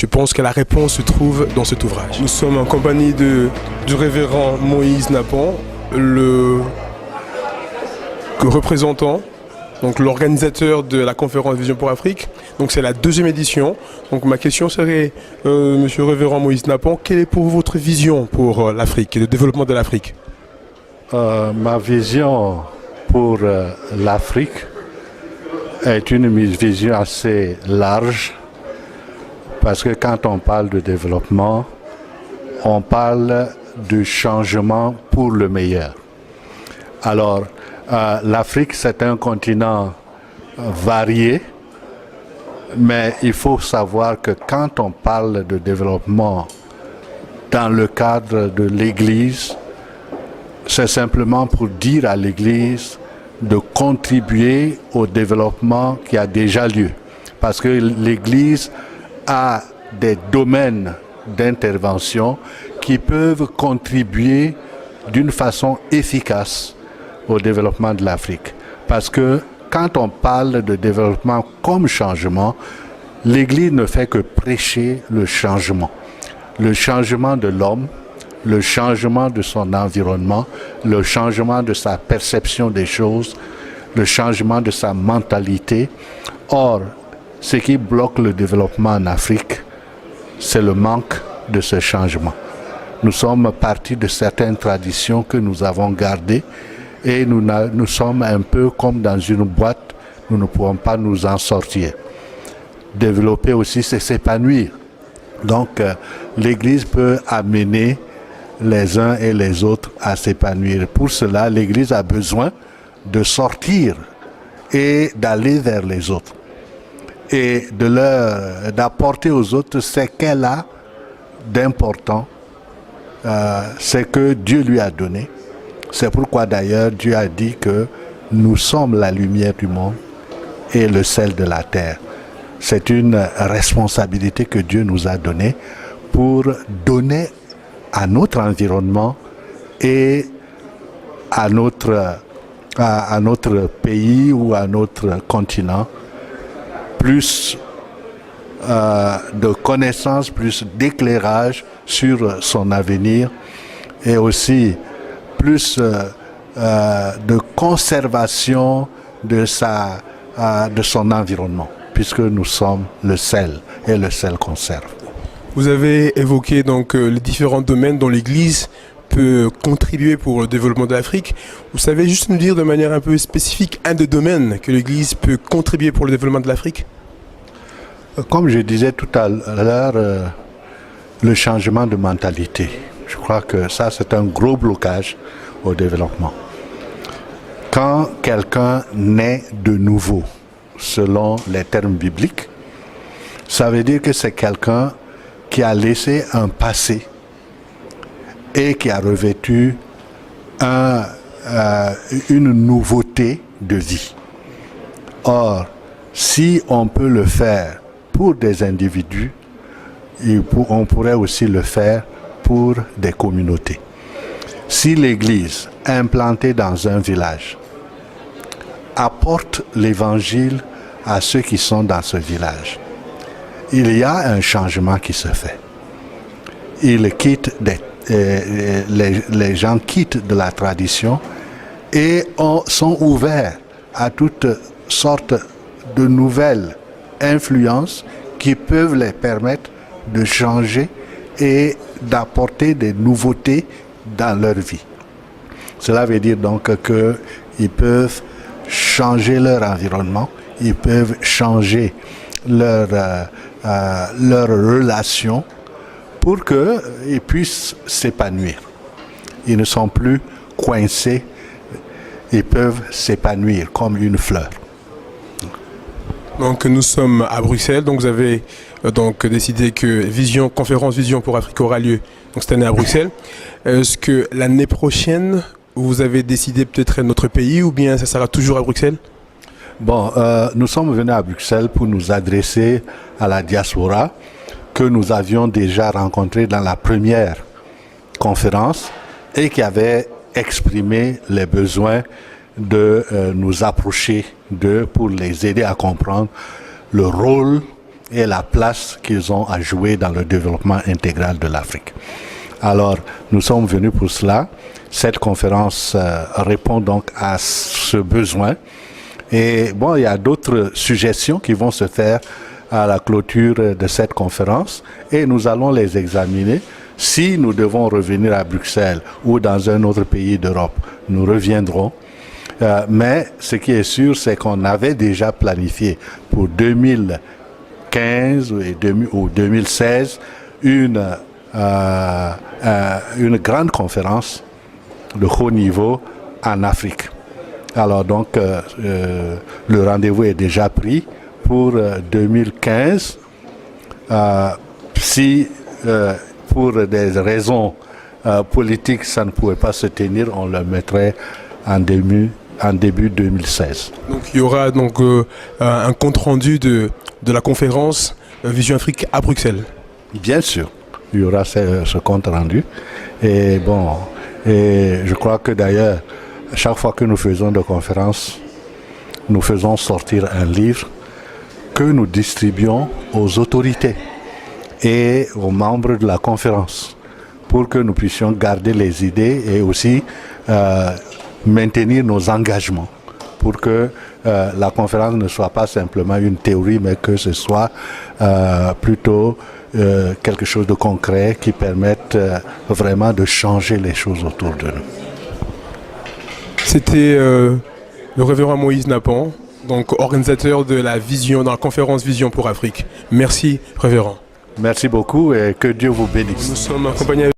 Je pense que la réponse se trouve dans cet ouvrage. Nous sommes en compagnie du révérend Moïse Napon, le représentant, donc l'organisateur de la conférence Vision pour Afrique. Donc c'est la deuxième édition. Donc ma question serait, Monsieur révérend Moïse Napon, quelle est pour vous votre vision pour l'Afrique et le développement de l'Afrique? Ma vision pour l'Afrique est une vision assez large, parce que quand on parle de développement, on parle de changement pour le meilleur. Alors, l'Afrique, c'est un continent varié, mais il faut savoir que quand on parle de développement dans le cadre de l'Église, c'est simplement pour dire à l'Église de contribuer au développement qui a déjà lieu. Parce que l'Église a des domaines d'intervention qui peuvent contribuer d'une façon efficace au développement de l'Afrique. Parce que quand on parle de développement comme changement, l'Église ne fait que prêcher le changement de l'homme, le changement de son environnement, le changement de sa perception des choses, le changement de sa mentalité. Or, ce qui bloque le développement en Afrique, c'est le manque de ce changement. Nous sommes partis de certaines traditions que nous avons gardées et nous sommes un peu comme dans une boîte, nous ne pouvons pas nous en sortir. Développer aussi, c'est s'épanouir. Donc, l'Église peut amener les uns et les autres à s'épanouir. Pour cela, l'Église a besoin de sortir et d'aller vers les autres et d'apporter aux autres ce qu'elle a d'important, ce que Dieu lui a donné. C'est pourquoi d'ailleurs Dieu a dit que nous sommes la lumière du monde et le sel de la terre. C'est une responsabilité que Dieu nous a donnée pour donner à notre environnement et à notre pays ou à notre continent plus de connaissances, plus d'éclairage sur son avenir et aussi plus de conservation de son environnement, puisque nous sommes le sel et le sel conserve. Vous avez évoqué donc les différents domaines dont l'Église peut contribuer pour le développement de l'Afrique. Vous savez juste nous dire de manière un peu spécifique un des domaines que l'Église peut contribuer pour le développement de l'Afrique? Comme je disais tout à l'heure, le changement de mentalité. Je crois que ça, c'est un gros blocage au développement. Quand quelqu'un naît de nouveau, selon les termes bibliques, ça veut dire que c'est quelqu'un qui a laissé un passé et qui a revêtu une nouveauté de vie. Or, si on peut le faire pour des individus, on pourrait aussi le faire pour des communautés. Si l'Église, implantée dans un village, apporte l'Évangile à ceux qui sont dans ce village, il y a un changement qui se fait. Les gens quittent de la tradition et sont ouverts à toutes sortes de nouvelles influences qui peuvent les permettre de changer et d'apporter des nouveautés dans leur vie. Cela veut dire donc qu'ils peuvent changer leur environnement, ils peuvent changer leur relation pour qu'ils puissent s'épanouir. Ils ne sont plus coincés, ils peuvent s'épanouir comme une fleur. Donc nous sommes à Bruxelles, donc vous avez donc décidé que conférence Vision pour Afrique aura lieu donc cette année à Bruxelles. Est-ce que l'année prochaine, vous avez décidé peut-être un autre pays ou bien ça sera toujours à Bruxelles? Bon, nous sommes venus à Bruxelles pour nous adresser à la diaspora que nous avions déjà rencontrée dans la première conférence et qui avait exprimé les besoins de nous approcher d'eux pour les aider à comprendre le rôle et la place qu'ils ont à jouer dans le développement intégral de l'Afrique. Alors, nous sommes venus pour cela. Cette conférence répond donc à ce besoin. Et bon, il y a d'autres suggestions qui vont se faire à la clôture de cette conférence et nous allons les examiner. Si nous devons revenir à Bruxelles ou dans un autre pays d'Europe, nous reviendrons. Mais ce qui est sûr, c'est qu'on avait déjà planifié pour 2015 ou 2016 une grande conférence de haut niveau en Afrique. Alors donc, le rendez-vous est déjà pris pour 2015. Si pour des raisons politiques, ça ne pouvait pas se tenir, on le mettrait en début 2016. Donc il y aura donc un compte-rendu de la conférence Vision Afrique à Bruxelles. Bien sûr, il y aura ce compte-rendu. Et bon, je crois que d'ailleurs, chaque fois que nous faisons des conférences, nous faisons sortir un livre que nous distribuons aux autorités et aux membres de la conférence pour que nous puissions garder les idées et aussi maintenir nos engagements pour que la conférence ne soit pas simplement une théorie mais que ce soit plutôt quelque chose de concret qui permette vraiment de changer les choses autour de nous. C'était le révérend Moïse Napan, donc organisateur de la vision, dans la conférence Vision pour Afrique. Merci, révérend. Merci beaucoup et que Dieu vous bénisse. Nous sommes accompagnés